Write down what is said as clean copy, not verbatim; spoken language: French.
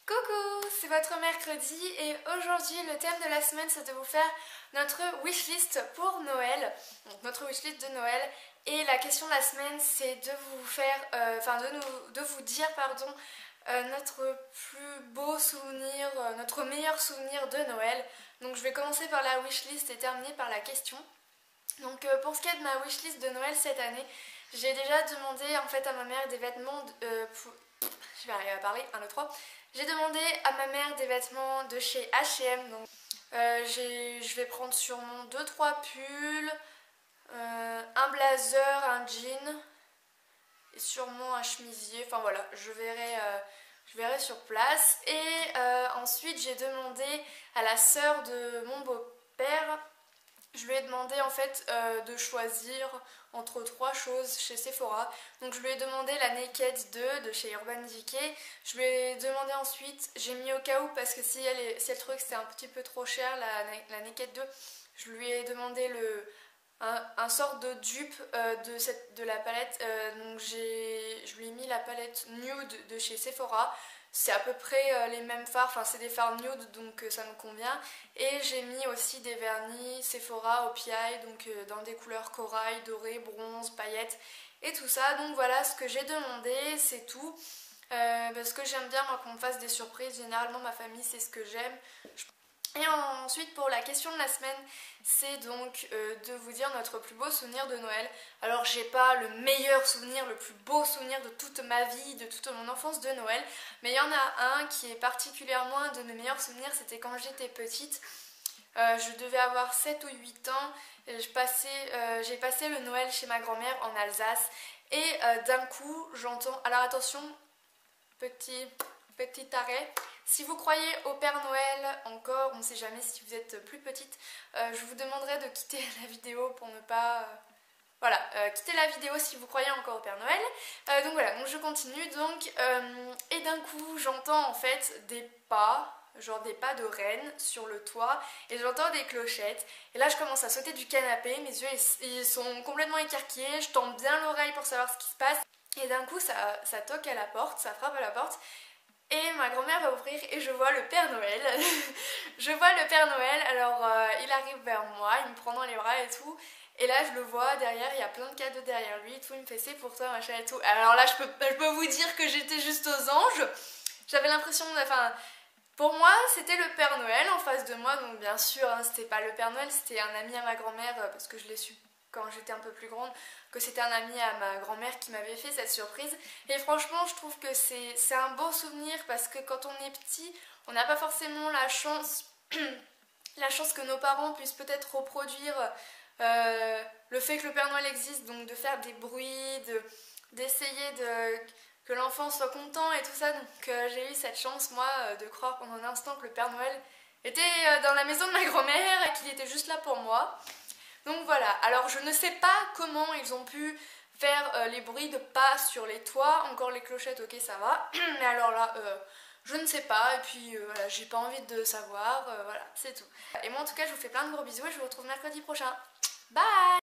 Coucou, c'est votre mercredi et aujourd'hui le thème de la semaine c'est de vous faire notre wishlist pour Noël, donc notre wishlist de Noël, et la question de la semaine c'est de vous faire, de vous dire pardon, notre plus beau souvenir, notre meilleur souvenir de Noël. Donc je vais commencer par la wishlist et terminer par la question. Donc pour ce qui est de ma wishlist de Noël cette année, j'ai déjà demandé en fait à ma mère des vêtements je vais arriver à parler, 1, 2, 3. J'ai demandé à ma mère des vêtements de chez H&M. Donc je vais prendre sûrement 2-3 pulls, un blazer, un jean et sûrement un chemisier. Enfin voilà, je verrai sur place. Et ensuite j'ai demandé à la sœur de mon beau-père. Je lui ai demandé en fait de choisir entre 3 choses chez Sephora. Donc je lui ai demandé la Naked 2 de chez Urban Decay. Je lui ai demandé ensuite, j'ai mis au cas où parce que si elle trouvait que c'était un petit peu trop cher la Naked 2, je lui ai demandé un sort de dupe de la palette. Donc je lui ai mis la palette nude de chez Sephora. C'est à peu près les mêmes fards, enfin c'est des fards nude donc ça me convient. Et j'ai mis aussi des vernis Sephora au PI, donc dans des couleurs corail, doré, bronze, paillettes et tout ça. Donc voilà ce que j'ai demandé, c'est tout. Parce que j'aime bien moi qu'on me fasse des surprises, généralement ma famille c'est ce que j'aime. Et ensuite pour la question de la semaine, c'est donc de vous dire notre plus beau souvenir de Noël. Alors j'ai pas le meilleur souvenir, le plus beau souvenir de toute ma vie, de toute mon enfance de Noël, mais il y en a un qui est particulièrement un de mes meilleurs souvenirs, c'était quand j'étais petite. Je devais avoir 7 ou 8 ans, j'ai passé le Noël chez ma grand-mère en Alsace et d'un coup j'entends, alors attention, petit arrêt. Si vous croyez au Père Noël encore, on ne sait jamais si vous êtes plus petite, je vous demanderai de quitter la vidéo pour ne pas... Voilà, quittez la vidéo si vous croyez encore au Père Noël. Donc voilà, donc je continue. Et d'un coup, j'entends en fait des pas, genre des pas de reine sur le toit, et j'entends des clochettes. Et là, je commence à sauter du canapé, mes yeux ils sont complètement écarquillés, je tends bien l'oreille pour savoir ce qui se passe. Et d'un coup, ça toque à la porte, ça frappe à la porte. Et ma grand-mère va ouvrir et je vois le Père Noël. Je vois le Père Noël, alors il arrive vers moi, il me prend dans les bras et tout. Et là je le vois derrière, il y a plein de cadeaux derrière lui et tout, il me fait c'est pour toi machin et tout. Alors là je peux vous dire que j'étais juste aux anges. J'avais l'impression, enfin pour moi c'était le Père Noël en face de moi. Donc bien sûr hein, c'était pas le Père Noël, c'était un ami à ma grand-mère parce que je l'ai su quand j'étais un peu plus grande, que c'était un ami à ma grand-mère qui m'avait fait cette surprise. Et franchement, je trouve que c'est un beau souvenir parce que quand on est petit, on n'a pas forcément la chance, la chance que nos parents puissent peut-être reproduire le fait que le Père Noël existe, donc de faire des bruits, d'essayer que l'enfant soit content et tout ça. Donc j'ai eu cette chance, moi, de croire pendant un instant que le Père Noël était dans la maison de ma grand-mère et qu'il était juste là pour moi. Donc voilà, alors je ne sais pas comment ils ont pu faire les bruits de pas sur les toits, encore les clochettes ok ça va, mais alors là je ne sais pas et puis voilà j'ai pas envie de savoir, voilà c'est tout. Et moi en tout cas je vous fais plein de gros bisous et je vous retrouve mercredi prochain. Bye!